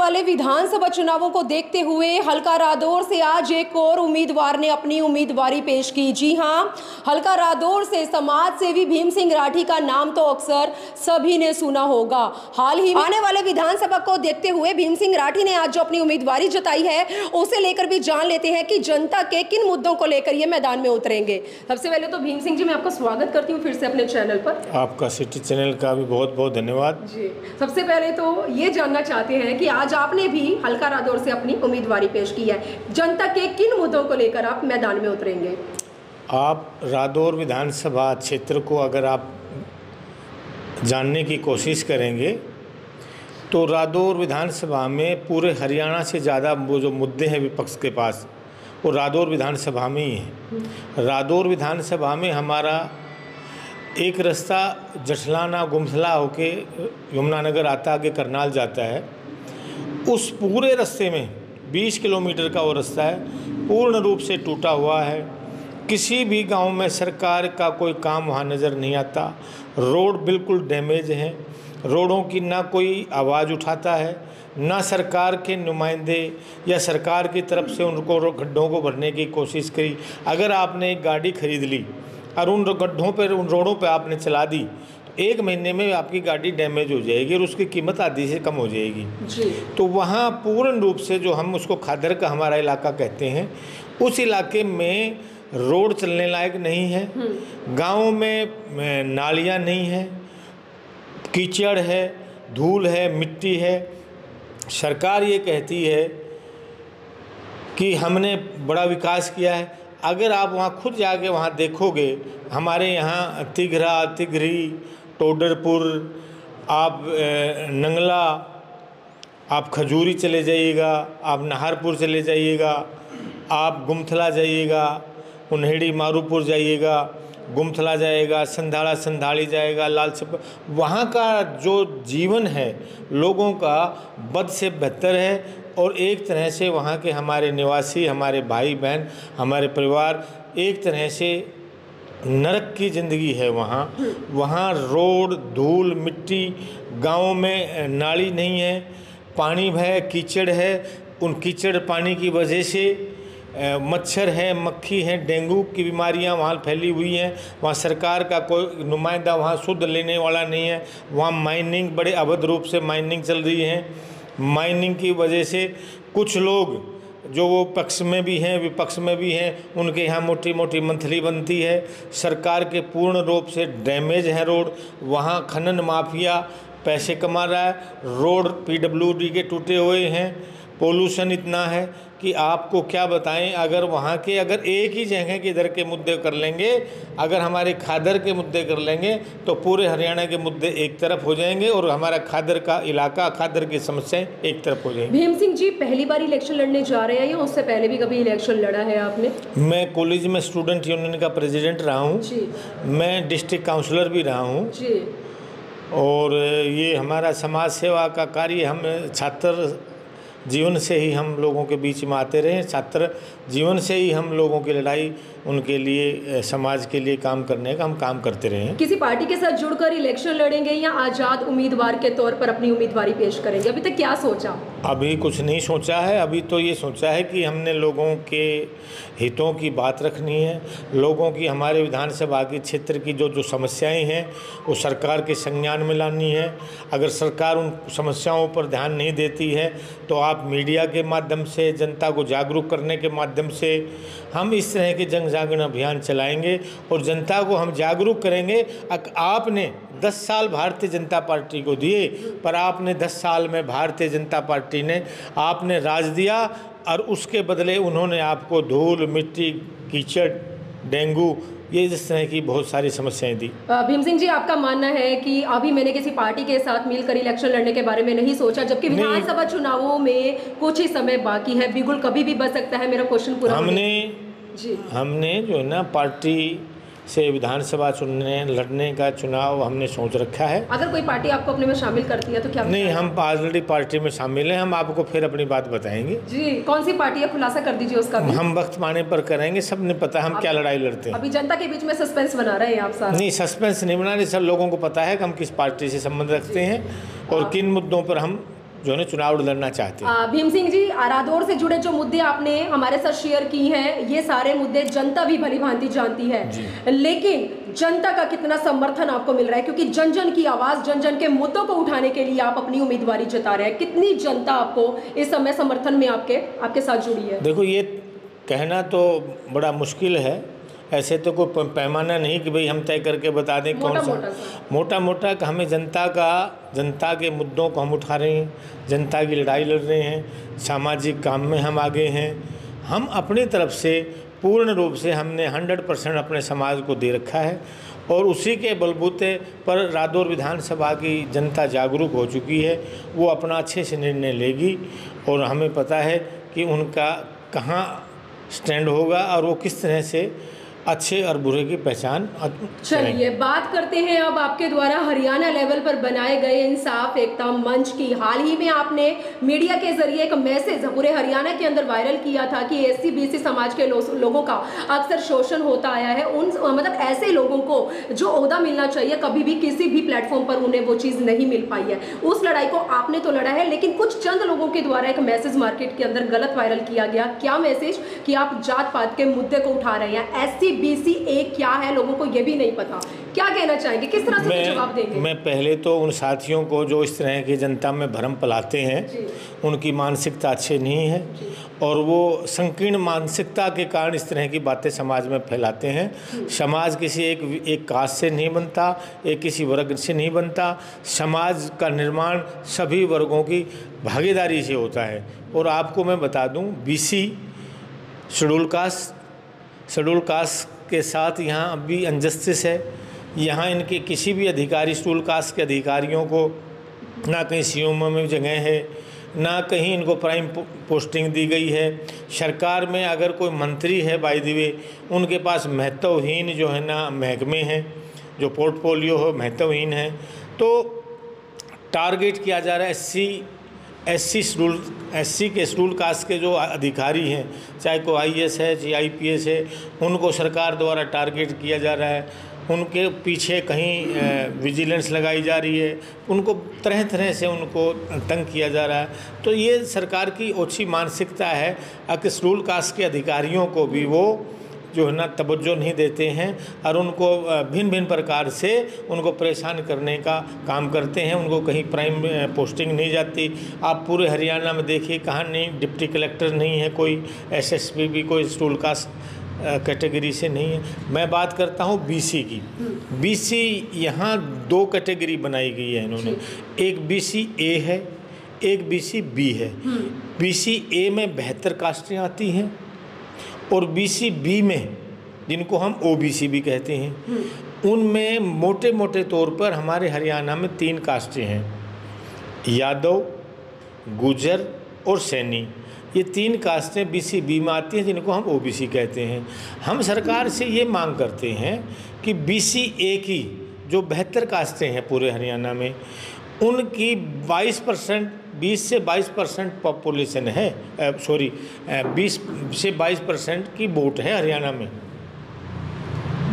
वाले विधानसभा चुनावों को देखते हुए हलका रादौर से आज एक और उम्मीदवार ने अपनी उम्मीदवारी पेश की। जी हां, हलका रादौर से समाज सेवी भीम सिंह राठी का नाम तो अक्सर सभी ने सुना होगा। हाल ही में आने वाले विधानसभा को देखते हुए भीम सिंह राठी ने आज जो अपनी उम्मीदवारी जताई है उसे लेकर भी जान लेते हैं कि जनता के किन मुद्दों को लेकर ये मैदान में उतरेंगे। सबसे पहले तो भीम सिंह जी, मैं आपका स्वागत करती हूँ फिर से अपने चैनल पर। आपका सिटी चैनल का भी बहुत बहुत धन्यवाद जी। सबसे पहले तो ये जानना चाहते हैं कि आज आपने भी हलका रादौर से अपनी उम्मीदवारी पेश की है, जनता के किन मुद्दों को लेकर आप मैदान में उतरेंगे? आप रादौर विधानसभा क्षेत्र को अगर आप जानने की कोशिश करेंगे तो रादौर विधानसभा में पूरे हरियाणा से ज़्यादा वो जो मुद्दे हैं विपक्ष के पास वो रादौर विधानसभा में ही हैं। रादौर विधानसभा में हमारा एक रास्ता जठलाना गुमथला होके यमुनानगर आता, आगे करनाल जाता है। उस पूरे रास्ते में 20 किलोमीटर का वो रास्ता है, पूर्ण रूप से टूटा हुआ है। किसी भी गांव में सरकार का कोई काम वहाँ नज़र नहीं आता। रोड बिल्कुल डैमेज हैं, रोडों की ना कोई आवाज़ उठाता है, ना सरकार के नुमाइंदे या सरकार की तरफ से उनको गड्ढों को भरने की कोशिश करी। अगर आपने एक गाड़ी खरीद ली और उन गड्ढों पर, उन रोडों पर आपने चला दी तो 1 महीने में आपकी गाड़ी डैमेज हो जाएगी और उसकी कीमत आधी से कम हो जाएगी जी। तो वहाँ पूर्ण रूप से जो हम उसको खादर का हमारा इलाका कहते हैं, उस इलाके में रोड चलने लायक नहीं है। गाँव में नालियाँ नहीं हैं, कीचड़ है, धूल है, मिट्टी है। सरकार ये कहती है कि हमने बड़ा विकास किया है। अगर आप वहाँ खुद जाके वहाँ देखोगे, हमारे यहाँ तिघरा, तिघरी, टोडरपुर, आप नंगला, आप खजूरी चले जाइएगा, आप नाहरपुर चले जाइएगा, आप गुमथला जाइएगा, उन्हेड़ी मारूपुर जाइएगा, गुमथला जाएगा, संधाड़ा संधाड़ी जाएगा, लाल छप, वहाँ का जो जीवन है लोगों का बद से बेहतर है। और एक तरह से वहाँ के हमारे निवासी, हमारे भाई बहन, हमारे परिवार, एक तरह से नरक की ज़िंदगी है वहाँ रोड, धूल, मिट्टी, गाँव में नाली नहीं है, पानी है, कीचड़ है। उन कीचड़ पानी की वजह से मच्छर है, मक्खी है, डेंगू की बीमारियां वहाँ फैली हुई हैं। वहाँ सरकार का कोई नुमाइंदा वहाँ शुद्ध लेने वाला नहीं है। वहाँ माइनिंग, बड़े अवैध रूप से माइनिंग चल रही है। माइनिंग की वजह से कुछ लोग जो वो पक्ष में भी हैं, विपक्ष में भी हैं, उनके यहाँ मोटी मोटी मंथली बनती है। सरकार के पूर्ण रूप से डैमेज है रोड। वहाँ खनन माफिया पैसे कमा रहा है। रोड पीडब्ल्यूडी के टूटे हुए हैं। पोल्यूशन इतना है कि आपको क्या बताएं। अगर वहाँ के एक ही जगह के इधर के मुद्दे कर लेंगे, अगर हमारे खादर के मुद्दे कर लेंगे तो पूरे हरियाणा के मुद्दे एक तरफ हो जाएंगे और हमारा खादर का इलाका, खादर की समस्याएं एक तरफ हो जाएंगी। भीम सिंह जी पहली बार इलेक्शन लड़ने जा रहे हैं या उससे पहले भी कभी इलेक्शन लड़ा है आपने? मैं कॉलेज में स्टूडेंट यूनियन का प्रेसिडेंट रहा हूँ, मैं डिस्ट्रिक्ट काउंसलर भी रहा हूँ और ये हमारा समाज सेवा का कार्य, हम छात्र जीवन से ही हम लोगों के बीच में आते रहे। छात्र जीवन से ही हम लोगों की लड़ाई, उनके लिए, समाज के लिए काम करने का हम काम करते रहे हैं। किसी पार्टी के साथ जुड़कर इलेक्शन लड़ेंगे या आज़ाद उम्मीदवार के तौर पर अपनी उम्मीदवारी पेश करेंगे? अभी तक क्या सोचा? अभी कुछ नहीं सोचा है। अभी तो ये सोचा है कि हमने लोगों के हितों की बात रखनी है। लोगों की, हमारे विधानसभा के क्षेत्र की जो समस्याएं हैं वो सरकार के संज्ञान में लानी है। अगर सरकार उन समस्याओं पर ध्यान नहीं देती है तो आप मीडिया के माध्यम से, जनता को जागरूक करने के माध्यम से हम इस तरह के जन जागरण अभियान चलाएंगे और जनता को हम जागरूक करेंगे। आपने 10 साल भारतीय जनता पार्टी को दिए, पर आपने 10 साल में भारतीय जनता पार्टी ने आपने राज दिया और उसके बदले उन्होंने आपको धूल, मिट्टी, कीचड़, डेंगू, ये इस तरह की बहुत सारी समस्याएं दी। भीम सिंह जी, आपका मानना है कि अभी मैंने किसी पार्टी के साथ मिलकर इलेक्शन लड़ने के बारे में नहीं सोचा, जबकि विधानसभा चुनावों में कुछ ही समय बाकी है, बिगुल कभी भी बच सकता है। मेरा क्वेश्चन पूरा हमने जो है ना पार्टी से विधानसभा लड़ने का चुनाव हमने सोच रखा है। अगर कोई पार्टी आपको अपने में शामिल करती है तो क्या? नहीं, हम ऑलरेडी पार्टी में शामिल हैं। हम आपको फिर अपनी बात बताएंगे। जी, कौन सी पार्टी है, खुलासा कर दीजिए उसका भी। हम वक्त पाने पर करेंगे, सबने पता हम क्या लड़ाई लड़ते हैं। अभी जनता के बीच में सस्पेंस बना रहे हैं आप साहब? नहीं, सस्पेंस नहीं बना रहे, सब लोगों को पता है कि हम किस पार्टी से संबंध रखते हैं और किन मुद्दों पर हम जो है चुनाव लड़ना चाहते हैं। भीम सिंह जी, रादौर से जुड़े जो मुद्दे आपने हमारे साथ शेयर की हैं, ये सारे मुद्दे जनता भी भली भांति जानती है, लेकिन जनता का कितना समर्थन आपको मिल रहा है? क्योंकि जन जन की आवाज, जन जन के मुद्दों को उठाने के लिए आप अपनी उम्मीदवारी जता रहे हैं। कितनी जनता आपको इस समय समर्थन में आपके साथ जुड़ी है? देखो, ये कहना तो बड़ा मुश्किल है। ऐसे तो कोई पैमाना नहीं कि भाई हम तय करके बता दें कौन सा। मोटा कि हमें जनता के मुद्दों को हम उठा रहे हैं, जनता की लड़ाई लड़ रहे हैं, सामाजिक काम में हम आगे हैं। हम अपनी तरफ से पूर्ण रूप से हमने 100% अपने समाज को दे रखा है और उसी के बलबूते पर रादौर विधानसभा की जनता जागरूक हो चुकी है। वो अपना अच्छे से निर्णय लेगी और हमें पता है कि उनका कहाँ स्टैंड होगा और वो किस तरह से अच्छे और बुरे की पहचान। चलिए बात करते हैं अब आपके द्वारा हरियाणा लेवल पर बनाए गए इंसाफ एकता मंच की। हाल ही में आपने मीडिया के जरिए एक मैसेज पूरे हरियाणा के अंदर वायरल किया था कि SC BC समाज के लोगों का अक्सर शोषण होता आया है। मतलब ऐसे लोगों को जो ओहदा मिलना चाहिए, कभी भी किसी भी प्लेटफॉर्म पर उन्हें वो चीज़ नहीं मिल पाई है। उस लड़ाई को आपने तो लड़ा है, लेकिन कुछ चंद लोगों के द्वारा एक मैसेज मार्केट के अंदर गलत वायरल किया गया। क्या मैसेज? कि आप जात पात के मुद्दे को उठा रहे हैं। SC BC क्या है, लोगों को ये भी नहीं पता। क्या कहना चाहेंगे, किस तरह से जवाब देंगे? मैं पहले तो उन साथियों को जो इस तरह की जनता में भ्रम फैलाते हैं, उनकी मानसिकता अच्छी नहीं है और वो संकीर्ण मानसिकता के कारण इस तरह की बातें समाज में फैलाते हैं। समाज किसी एक कास्ट से नहीं बनता, एक किसी वर्ग से नहीं बनता। समाज का निर्माण सभी वर्गों की भागीदारी से होता है। और आपको मैं बता दूं, BC शेड्यूल कास्ट के साथ यहाँ अभी अनजस्टिस है। यहाँ इनके किसी भी अधिकारी, शेड्यूल कास्ट के अधिकारियों को ना कहीं CMO में जगह है, ना कहीं इनको प्राइम पोस्टिंग दी गई है। सरकार में अगर कोई मंत्री है, बाय द वे, उनके पास महत्वहीन जो है ना महकमे हैं, जो पोर्टफोलियो हो महत्वहीन है। तो टारगेट किया जा रहा है SC के शेड्यूल कास्ट के जो अधिकारी हैं, चाहे कोई IAS है चाहे IPS है, उनको सरकार द्वारा टारगेट किया जा रहा है। उनके पीछे कहीं विजिलेंस लगाई जा रही है, उनको तरह तरह से उनको तंग किया जा रहा है। तो ये सरकार की ओछी मानसिकता है कि शेड्यूल कास्ट के अधिकारियों को भी वो जो है ना तवज्जो नहीं देते हैं और उनको भिन्न भिन्न प्रकार से उनको परेशान करने का काम करते हैं। उनको कहीं प्राइम पोस्टिंग नहीं जाती। आप पूरे हरियाणा में देखिए, कहाँ नहीं डिप्टी कलेक्टर नहीं है, कोई SSP भी कोई शेड्यूल कास्ट कैटेगरी से नहीं है। मैं बात करता हूँ BC की। BC यहाँ 2 कैटेगरी बनाई गई है इन्होंने। एक BC A है, एक BC B है। BC A में 72 कास्टें आती हैं और BC B में, जिनको हम OBC भी कहते हैं, उनमें मोटे मोटे तौर पर हमारे हरियाणा में 3 कास्टें हैं, यादव, गुजर और सैनी। ये 3 कास्टें BC B में आती हैं, जिनको हम OBC कहते हैं। हम सरकार से ये मांग करते हैं कि BC A की जो 72 कास्टें हैं पूरे हरियाणा में, उनकी 20 से 22% पॉपुलेशन है, 20 से 22% की वोट है हरियाणा में।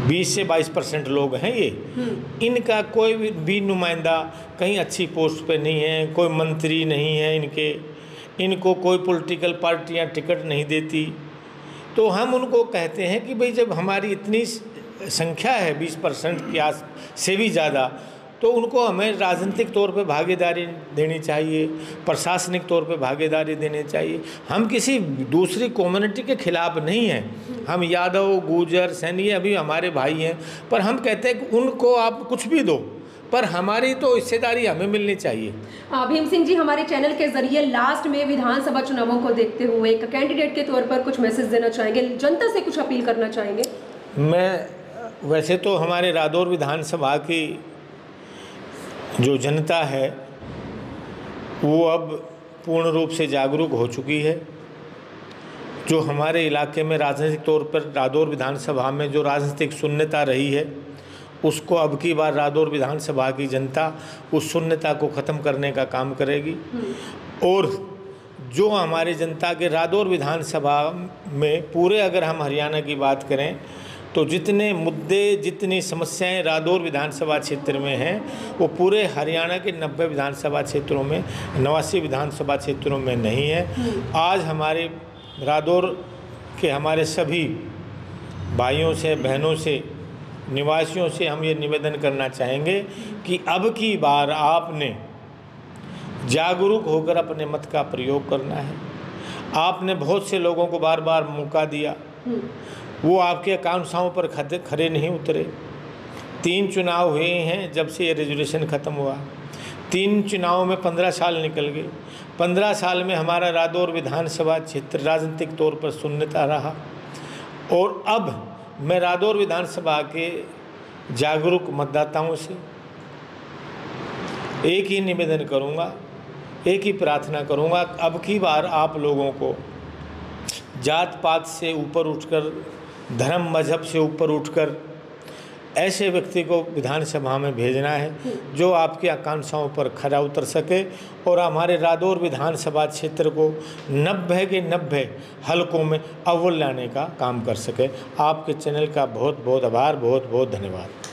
20 से 22% लोग हैं ये। इनका कोई भी नुमाइंदा कहीं अच्छी पोस्ट पे नहीं है, कोई मंत्री नहीं है इनको कोई पॉलिटिकल पार्टियां टिकट नहीं देती। तो हम उनको कहते हैं कि भाई जब हमारी इतनी संख्या है 20% के आस से भी ज़्यादा, तो उनको हमें राजनीतिक तौर पे भागीदारी देनी चाहिए, प्रशासनिक तौर पे भागीदारी देनी चाहिए। हम किसी दूसरी कम्युनिटी के खिलाफ नहीं हैं। हम यादव, गुजर, सैनी अभी हमारे भाई हैं, पर हम कहते हैं कि उनको आप कुछ भी दो, पर हमारी तो हिस्सेदारी हमें मिलनी चाहिए। भीम सिंह जी, हमारे चैनल के जरिए लास्ट में विधानसभा चुनावों को देखते हुए एक कैंडिडेट के तौर पर कुछ मैसेज देना चाहेंगे, जनता से कुछ अपील करना चाहेंगे? मैं वैसे तो हमारे रादौर विधानसभा की जो जनता है वो अब पूर्ण रूप से जागरूक हो चुकी है। जो हमारे इलाके में राजनीतिक तौर पर रादौर विधानसभा में जो राजनीतिक शून्यता रही है, उसको अब की बार रादौर विधानसभा की जनता उस शून्यता को ख़त्म करने का काम करेगी। और जो हमारी जनता के रादौर विधानसभा में पूरे, अगर हम हरियाणा की बात करें, तो जितने मुद्दे, जितनी समस्याएं रादौर विधानसभा क्षेत्र में हैं वो पूरे हरियाणा के 90 विधानसभा क्षेत्रों में, 89 विधानसभा क्षेत्रों में नहीं है। आज हमारे रादौर के हमारे सभी भाइयों से, बहनों से, निवासियों से हम ये निवेदन करना चाहेंगे कि अब की बार आपने जागरूक होकर अपने मत का प्रयोग करना है। आपने बहुत से लोगों को बार बार मौका दिया, वो आपके आकांक्षाओं पर खरे नहीं उतरे। 3 चुनाव हुए हैं जब से ये रेजुलेशन ख़त्म हुआ। 3 चुनाव में 15 साल निकल गए। 15 साल में हमारा रादौर विधानसभा क्षेत्र राजनीतिक तौर पर शून्यता रहा। और अब मैं रादौर विधानसभा के जागरूक मतदाताओं से एक ही निवेदन करूंगा, एक ही प्रार्थना करूंगा, अब की बार आप लोगों को जात पात से ऊपर उठकर, धर्म मजहब से ऊपर उठकर ऐसे व्यक्ति को विधानसभा में भेजना है जो आपकी आकांक्षाओं पर खरा उतर सके और हमारे रादौर विधानसभा क्षेत्र को 90 के 90 हलकों में अव्वल लाने का काम कर सके। आपके चैनल का बहुत बहुत आभार, बहुत बहुत धन्यवाद।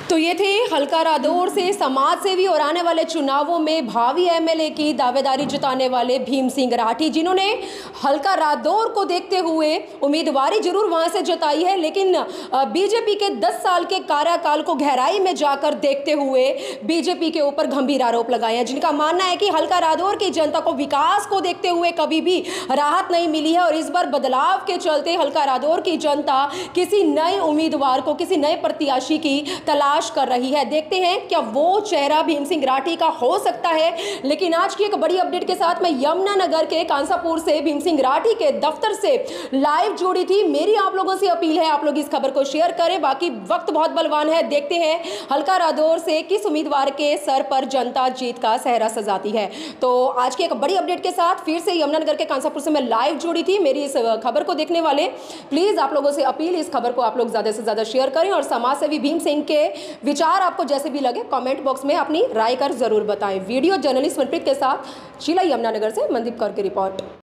तो ये थे हल्का रादौर से समाज सेवी और आने वाले चुनावों में भावी एमएलए की दावेदारी जताने वाले भीम सिंह राठी, जिन्होंने हल्का रादौर को देखते हुए उम्मीदवारी जरूर वहां से जताई है, लेकिन बीजेपी के 10 साल के कार्यकाल को गहराई में जाकर देखते हुए बीजेपी के ऊपर गंभीर आरोप लगाए हैं, जिनका मानना है कि हल्का रादौर की जनता को विकास को देखते हुए कभी भी राहत नहीं मिली है और इस बार बदलाव के चलते हल्का रादौर की जनता किसी नए उम्मीदवार को, किसी नए प्रत्याशी की तलाश कर रही है। देखते हैं क्या वो चेहरा भीम सिंह राठी का हो सकता है। लेकिन आज की एक बड़ी अपडेट के साथ मैं यमुनानगर के कांसापुर से भीम सिंह राठी के दफ्तर से लाइव जुड़ी थी। मेरी आप लोगों से अपील है, आप लोग इस खबर को शेयर करें। बाकी वक्त बहुत बलवान है, देखते हैं हल्का रादौर से किस उम्मीदवार के सर पर जनता जीत का सेहरा सजाती है। तो आज की एक बड़ी अपडेट के साथ फिर से यमुनानगर के कांसापुर से मैं लाइव जुड़ी थी। मेरी इस खबर को देखने वाले प्लीज आप लोगों से अपील, इस खबर को आप लोग ज्यादा से ज्यादा शेयर करें और समाज सेवी भीम सिंह के विचार आपको जैसे भी लगे कमेंट बॉक्स में अपनी राय कर जरूर बताएं। वीडियो जर्नलिस्ट मनप्रीत के साथ शीला, यमुनानगर से, मनदीप कौर की रिपोर्ट।